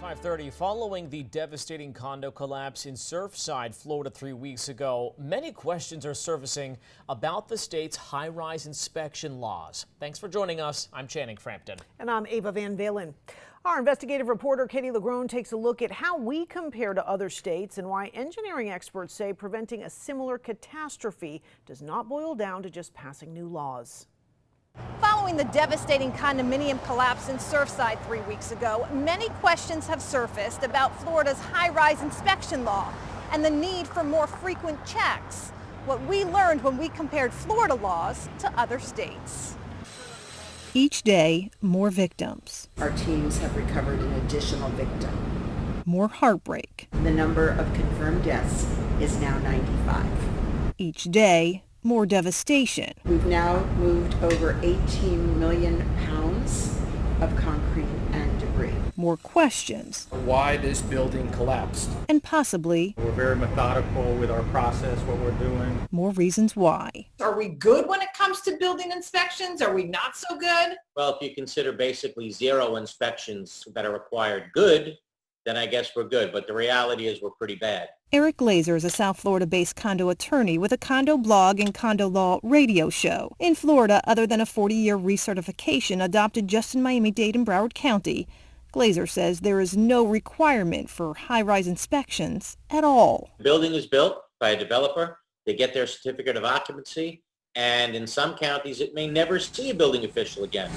5:30, following the devastating condo collapse in Surfside, Florida 3 weeks ago, many questions are surfacing about the state's high-rise inspection laws. Thanks for joining us. I'm Channing Frampton. And I'm Ava Van Valen. Our investigative reporter Katie LaGrone takes a look at how we compare to other states and why engineering experts say preventing a similar catastrophe does not boil down to just passing new laws. Following the devastating condominium collapse in Surfside 3 weeks ago, many questions have surfaced about Florida's high-rise inspection law and the need for more frequent checks. What we learned when we compared Florida laws to other states. Each day, more victims. Our teams have recovered an additional victim. More heartbreak. The number of confirmed deaths is now 95. Each day, more devastation. We've now moved over 18 million pounds of concrete and debris. More questions. Why this building collapsed. And possibly, we're very methodical with our process, what we're doing. More reasons why. Are we good when it comes to building inspections? Are we not so good? Well, if you consider basically 0 inspections that are required good, then I guess we're good. But the reality is we're pretty bad. Eric Glazer is a South Florida-based condo attorney with a condo blog and condo law radio show. In Florida, other than a 40-year recertification adopted just in Miami-Dade and Broward County, Glazer says there is no requirement for high-rise inspections at all. The building is built by a developer. They get their certificate of occupancy, and in some counties it may never see a building official again.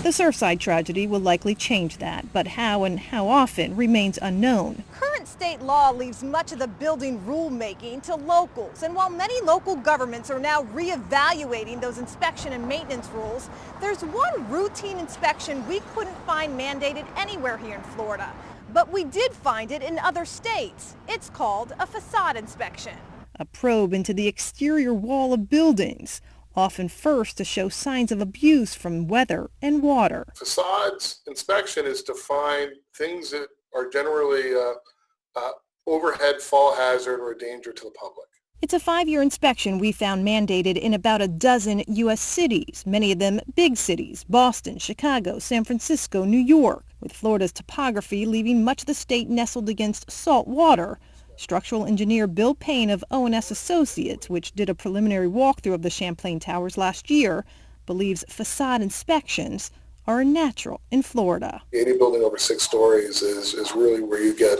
The Surfside tragedy will likely change that, but how and how often remains unknown. Current state law leaves much of the building rulemaking to locals, and while many local governments are now reevaluating those inspection and maintenance rules, there's one routine inspection we couldn't find mandated anywhere here in Florida, but we did find it in other states. It's called a facade inspection. A probe into the exterior wall of buildings, often first to show signs of abuse from weather and water. Facades inspection is to find things that are generally overhead, fall hazard, or a danger to the public. It's a 5-year inspection we found mandated in about a dozen U.S. cities, many of them big cities: Boston, Chicago, San Francisco, New York. With Florida's topography leaving much of the state nestled against salt water, structural engineer Bill Payne of O&S Associates, which did a preliminary walkthrough of the Champlain Towers last year, believes facade inspections are natural in Florida. Any building over 6 stories is really where you get,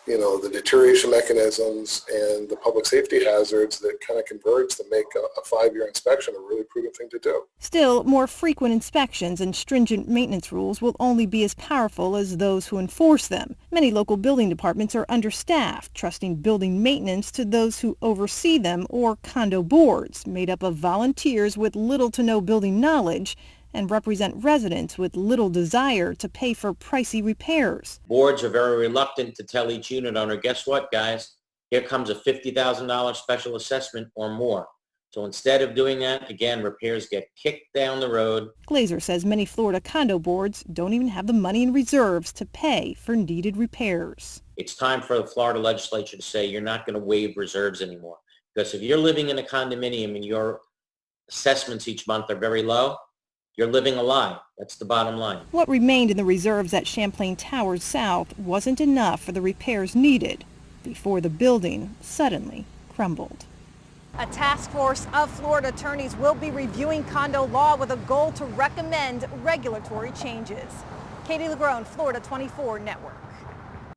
the deterioration mechanisms and the public safety hazards that kind of converge to make a 5-year inspection a really prudent thing to do. Still, more frequent inspections and stringent maintenance rules will only be as powerful as those who enforce them. Many local building departments are understaffed, trusting building maintenance to those who oversee them or condo boards, made up of volunteers with little to no building knowledge and represent residents with little desire to pay for pricey repairs. Boards are very reluctant to tell each unit owner, guess what, guys? Here comes a $50,000 special assessment or more. So instead of doing that, again, repairs get kicked down the road. Glazer says many Florida condo boards don't even have the money in reserves to pay for needed repairs. It's time for the Florida legislature to say you're not going to waive reserves anymore. Because if you're living in a condominium and your assessments each month are very low, you're living a lie. That's the bottom line. What remained in the reserves at Champlain Towers South wasn't enough for the repairs needed before the building suddenly crumbled. A task force of Florida attorneys will be reviewing condo law with a goal to recommend regulatory changes. Katie LaGrone, Florida 24 Network.